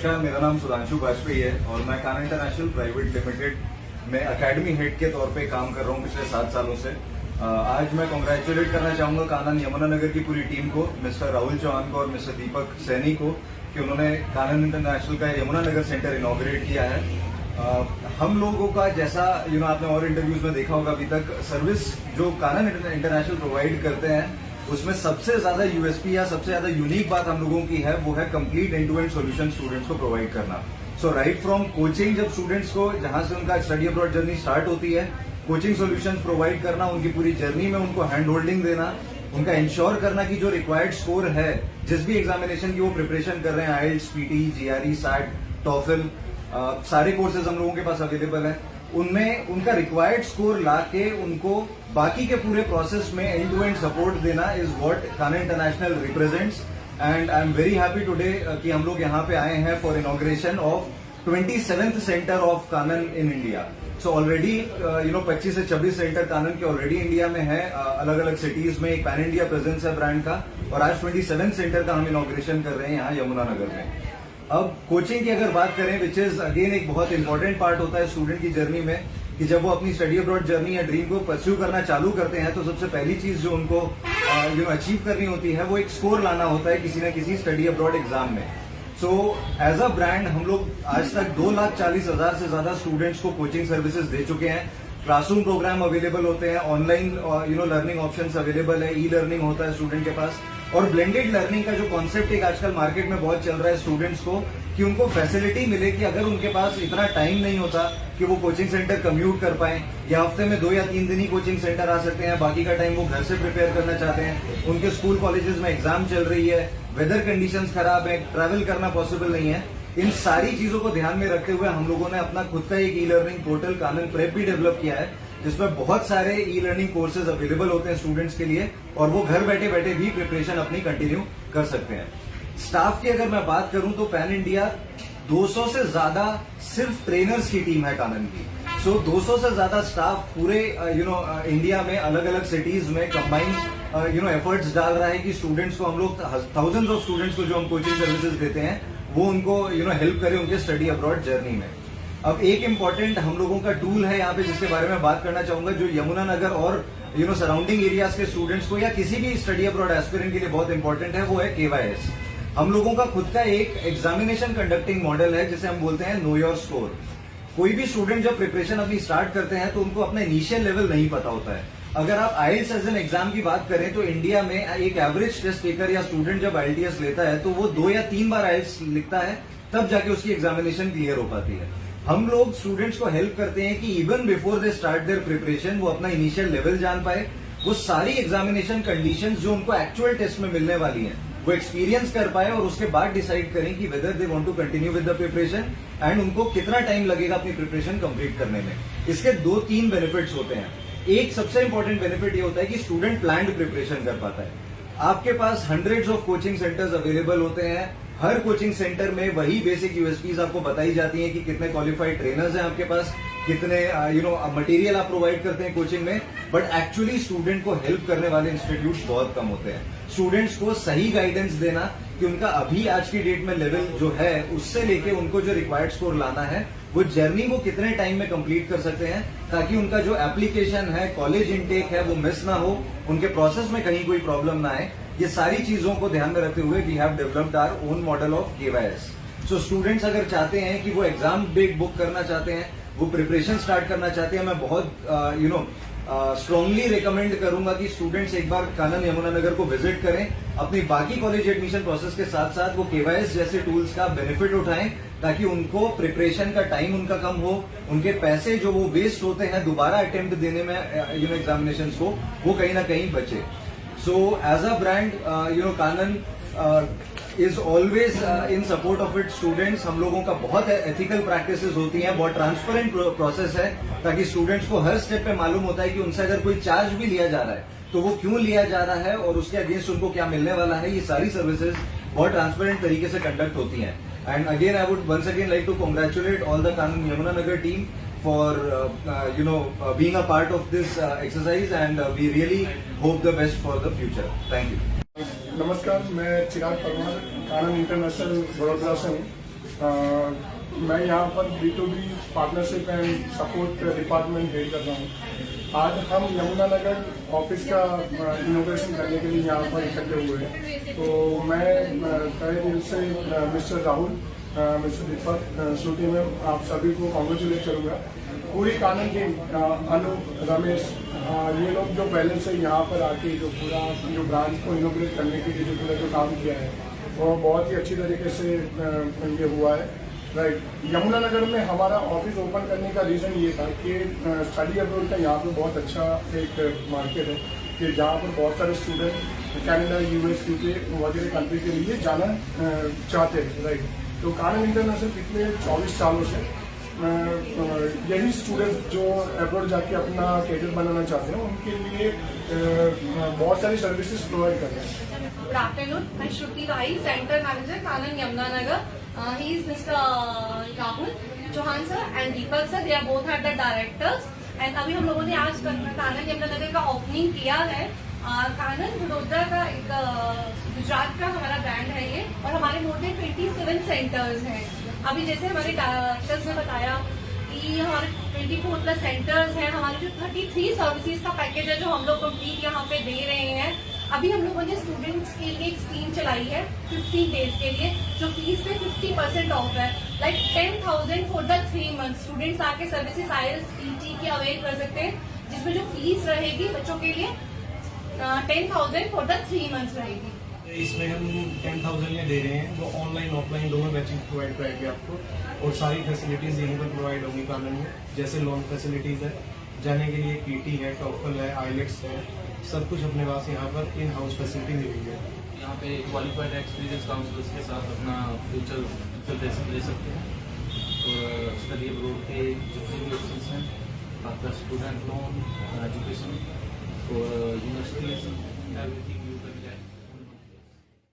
नमस्कार, मेरा नाम सुधांशु वाजपेयी है और मैं कान्हा इंटरनेशनल प्राइवेट लिमिटेड में एकेडमी हेड के तौर पे काम कर रहा हूँ पिछले 7 सालों से। आज मैं कॉन्ग्रेचुलेट करना चाहूंगा कानन यमुनानगर की पूरी टीम को, मिस्टर राहुल चौहान को और मिस्टर दीपक सैनी को, कि उन्होंने कानन इंटरनेशनल का यमुनानगर सेंटर इनॉग्रेट किया है। हम लोगों का जैसा आपने और इंटरव्यूज में देखा होगा, अभी तक सर्विस जो कानन इंटरनेशनल प्रोवाइड करते हैं उसमें सबसे ज्यादा यूएसपी या सबसे ज्यादा यूनिक बात हम लोगों की है वो है complete end to end solution students को प्रोवाइड करना। सो राइट फ्रॉम कोचिंग, जब स्टूडेंट्स को जहां से उनका स्टडी अब्रॉड जर्नी स्टार्ट होती है, कोचिंग सॉल्यूशंस प्रोवाइड करना, उनकी पूरी जर्नी में उनको हैंड होल्डिंग देना, उनका इंश्योर करना कि जो रिक्वायर्ड स्कोर है जिस भी एग्जामिनेशन की वो प्रिपरेशन कर रहे हैं, आइल्स, पीटी, जीआरई, सैट, टॉफल, सारे कोर्सेज हम लोगों के पास अवेलेबल है, उनमें उनका रिक्वायर्ड स्कोर लाके उनको बाकी के पूरे प्रोसेस में एंड टू एंड सपोर्ट देना is what Kanan international represents. And I am very happy today कि हम लोग यहाँ पे आए हैं for inauguration of 27th centre of Kanan in India. So already 25 से 26 सेंटर कानन के ऑलरेडी इंडिया में है, अलग अलग सिटीज में एक पैन इंडिया प्रेजेंस है ब्रांड का, और आज 27 सेंटर का हम इनॉग्रेशन कर रहे हैं यहाँ यमुनानगर में। अब कोचिंग की अगर बात करें, विच इज अगेन एक बहुत इंपॉर्टेंट पार्ट होता है स्टूडेंट की जर्नी में, कि जब वो अपनी स्टडी अब्रॉड जर्नी या ड्रीम को परस्यू करना चालू करते हैं तो सबसे पहली चीज जो उनको अचीव करनी होती है वो एक स्कोर लाना होता है किसी न किसी स्टडी अब्रॉड एग्जाम में। सो एज अ ब्रांड हम लोग आज तक 2,40,000 से ज्यादा स्टूडेंट्स को कोचिंग सर्विसेज दे चुके हैं। क्लासरूम प्रोग्राम अवेलेबल होते हैं, ऑनलाइन लर्निंग ऑप्शंस अवेलेबल है, ई लर्निंग होता है स्टूडेंट के पास, और ब्लेंडेड लर्निंग का जो कॉन्सेप्ट एक आजकल मार्केट में बहुत चल रहा है स्टूडेंट्स को, कि उनको फैसिलिटी मिले कि अगर उनके पास इतना टाइम नहीं होता कि वो कोचिंग सेंटर कम्यूट कर पाए, या हफ्ते में 2 या 3 दिन ही कोचिंग सेंटर आ सकते हैं, बाकी का टाइम वो घर से प्रिपेयर करना चाहते हैं, उनके स्कूल कॉलेजेस में एग्जाम चल रही है, वेदर कंडीशंस खराब है, ट्रैवल करना पॉसिबल नहीं है, इन सारी चीजों को ध्यान में रखते हुए हम लोगों ने अपना खुद का एक ई लर्निंग पोर्टल कानन प्रेप भी डेवलप किया है, जिसमें बहुत सारे ई लर्निंग कोर्सेज अवेलेबल होते हैं स्टूडेंट्स के लिए, और वो घर बैठे बैठे भी प्रिपरेशन अपनी कंटिन्यू कर सकते हैं। स्टाफ की अगर मैं बात करूं तो पैन इंडिया 200 से ज्यादा सिर्फ ट्रेनर्स की टीम है कानन की। सो 200 से ज्यादा स्टाफ पूरे इंडिया में अलग अलग सिटीज में कंबाइंड एफर्ट्स डाल रहा है कि स्टूडेंट्स को, हम लोग थाउजेंड्स ऑफ स्टूडेंट्स को जो हम कोचिंग सर्विसेज देते हैं वो उनको हेल्प करें उनके स्टडी अब्रॉड जर्नी में। अब एक इम्पॉर्टेंट हम लोगों का टूल है यहाँ पे जिसके बारे में बात करना चाहूंगा, जो यमुनानगर और सराउंडिंग एरियाज के स्टूडेंट्स को या किसी भी स्टडी अब्रॉड एस्पिरेंट के लिए बहुत इंपॉर्टेंट है, वो है KYS। हम लोगों का खुद का एक एग्जामिनेशन कंडक्टिंग मॉडल है जिसे हम बोलते हैं नो योर स्कोर। कोई भी स्टूडेंट जब प्रिपरेशन अपनी स्टार्ट करते हैं तो उनको अपना इनिशियल लेवल नहीं पता होता है। अगर आप आइल्स एज एन एग्जाम की बात करें तो इंडिया में एक एवरेज टेस्ट टेकर या स्टूडेंट जब IELTS लेता है तो वो 2 या 3 बार आइल्स लिखता है, तब जाके उसकी एग्जामिनेशन क्लियर हो पाती है। हम लोग स्टूडेंट्स को हेल्प करते हैं कि even before they start their preparation वो अपना इनिशियल लेवल जान पाए, वो सारी एग्जामिनेशन कंडीशंस जो उनको एक्चुअल टेस्ट में मिलने वाली हैं वो एक्सपीरियंस कर पाए, और उसके बाद डिसाइड करें कि whether they want to continue with the preparation and उनको कितना टाइम लगेगा अपनी प्रिपरेशन कंप्लीट करने में। इसके 2-3 बेनिफिट्स होते हैं। एक सबसे इंपॉर्टेंट बेनिफिट ये होता है कि स्टूडेंट प्लान्ड प्रिपरेशन कर पाता है। आपके पास hundreds of coaching centres available होते हैं, हर कोचिंग सेंटर में वही बेसिक यूएसपीज आपको बताई जाती हैं कि कितने क्वालिफाइड ट्रेनर्स हैं आपके पास, कितने मटेरियल आप प्रोवाइड करते हैं कोचिंग में, बट एक्चुअली स्टूडेंट को हेल्प करने वाले इंस्टीट्यूट्स बहुत कम होते हैं। स्टूडेंट्स को सही गाइडेंस देना कि उनका अभी आज की डेट में लेवल जो है उससे लेके उनको जो रिक्वायर्ड स्कोर लाना है, वो जर्नी वो कितने टाइम में कंप्लीट कर सकते हैं, ताकि उनका जो एप्लीकेशन है, कॉलेज इनटेक है, वो मिस ना हो, उनके प्रोसेस में कहीं कोई प्रॉब्लम ना आए। ये सारी चीजों को ध्यान में रखते हुए we have developed our own model of KYS। So students अगर चाहते हैं कि वो एग्जाम डेट बुक करना चाहते हैं, वो प्रिपरेशन स्टार्ट करना चाहते हैं, मैं बहुत स्ट्रांगली रिकमेंड करूंगा कि स्टूडेंट्स एक बार कानन यमुनानगर को विजिट करें, अपनी बाकी कॉलेज एडमिशन प्रोसेस के साथ साथ वो KYS जैसे टूल्स का बेनिफिट उठाएं, ताकि उनको प्रिपरेशन का टाइम उनका कम हो, उनके पैसे जो वो वेस्ट होते हैं दोबारा अटेम्प्ट देने में एग्जामिनेशन को, वो कहीं ना कहीं बचे। So as a brand Kanan is always in support of it students. हम लोगों का बहुत एथिकल प्रैक्टिसेस होती हैं, बहुत ट्रांसपेरेंट प्रोसेस है, ताकि स्टूडेंट्स को हर स्टेप पे मालूम होता है कि उनसे अगर कोई चार्ज भी लिया जा रहा है तो वो क्यों लिया जा रहा है और उसके अगेंस्ट उनको क्या मिलने वाला है। ये सारी सर्विसेज बहुत ट्रांसपेरेंट तरीके से कंडक्ट होती हैं। And again I would once again like to congratulate all the Kanan Yamunanagar team for being a part of this exercise, and we really hope the best for the future. Thank you. नमस्कार, मैं चिराग परमार कानन international Baroda से हूँ। मैं यहाँ पर B2B partnership and support department head कर रहा हूँ। आज हम यमुनानगर ऑफिस का इनोग्रेशन करने के लिए यहाँ पर इकट्ठे हुए हैं। तो मैं तहे दिल से मिस्टर राहुल, मिस्टर दीपक, श्रुति मैम, आप सभी को कॉन्ग्रेचुलेट करूँगा। पूरी कानन टीम, अनु, रमेश, ये लोग जो पहले से यहाँ पर आके जो पूरा जो ब्रांच को इनोग्रेट करने के लिए जो पूरा जो काम किया है वो बहुत ही अच्छी तरीके से ये हुआ है। राइट, यमुनानगर में हमारा ऑफिस ओपन करने का रीज़न ये था कि स्टडी अब्रॉड का यहाँ पे बहुत अच्छा एक मार्केट है कि जहाँ पर बहुत सारे स्टूडेंट कनाडा, US, UK वगैरह कंट्री के लिए जाना चाहते हैं। राइट, तो कानन इंटरनेशनल पिछले 24 सालों से यही स्टूडेंट जो अब्रॉड जाके अपना कैरियर बनाना चाहते हैं उनके लिए बहुत सारी सर्विसेज प्रोवाइड कर रहे हैं। Good afternoon. I'm Shruti Rai, Center Manager, Kanan Yamunanagar. He is Mr. Rahul Chauhan sir and Deepak sir. They are both are the directors. And अभी हम लोगों ने आज कानन यमुनानगर का ओपनिंग किया है। कानन वडोदरा का एक गुजरात का हमारा ब्रांड है ये, और हमारे मोर देन 27 सेंटर्स हैं। अभी जैसे हमारे डायरेक्टर्स ने बताया कि हमारे 24+ सेंटर्स हैं। हमारे जो 33 सर्विसेज का पैकेज है जो हम लोग कंप्लीट यहाँ पे दे रहे हैं। अभी हम लोगों ने स्टूडेंट्स के लिए एक स्कीम चलाई है 15 डेज के लिए, जो फीस पे 50% ऑफ है। Like 10,000 for the 3 month. Students आके सर्विसेज IELTS PT की अवेल कर सकते हैं, जिसमें जो फीस रहेगी बच्चों के लिए 10,000 फॉर द 3 मंथ्स रहेगी। इसमें हम 10,000 में दे रहे हैं, जो ऑनलाइन ऑफलाइन दोनों बैचेस प्रोवाइड कराएंगे आपको, और सारी फैसिलिटीज़ यहीं पर प्रोवाइड होंगी कानन में। जैसे लोन फैसिलिटीज़ है, जाने के लिए PT है, टॉफल है, IELTS है, सब कुछ अपने पास यहाँ पर इन हाउस फैसिलिटी मिली है। यहाँ पे क्वालिफाइड एक्सपीरियंस काउंसलर्स के साथ अपना फ्यूचर ले सकते हैं। और स्टडी अब्रॉड के जितने भी ऑप्शंस हैं, आपका स्टूडेंट लोन, एजुकेशन और यूनिवर्सिटीज, एवरीथिंग